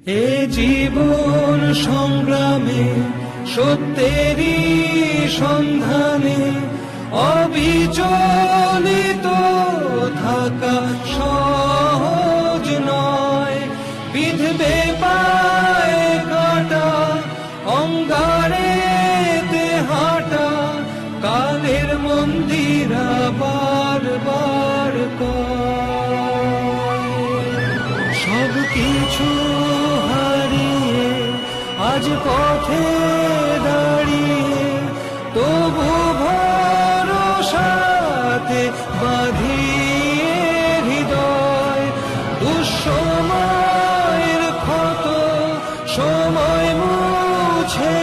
এ জীবন সংগ্রামে সত্যেরই সন্ধানে অবিচলিত থাকা সহজ নয়। বিধবে পায়ে কাটা, অঙ্গারেতে হাঁটা, কালের মন্দিরা বারবার কয়। সব কিছু হারিয়ে আজ পথে দাঁড়িয়ে, তবু ভরসাতে বাঁধিয়ে হৃদয়। দুঃসময়ের ক্ষত সময় মুছে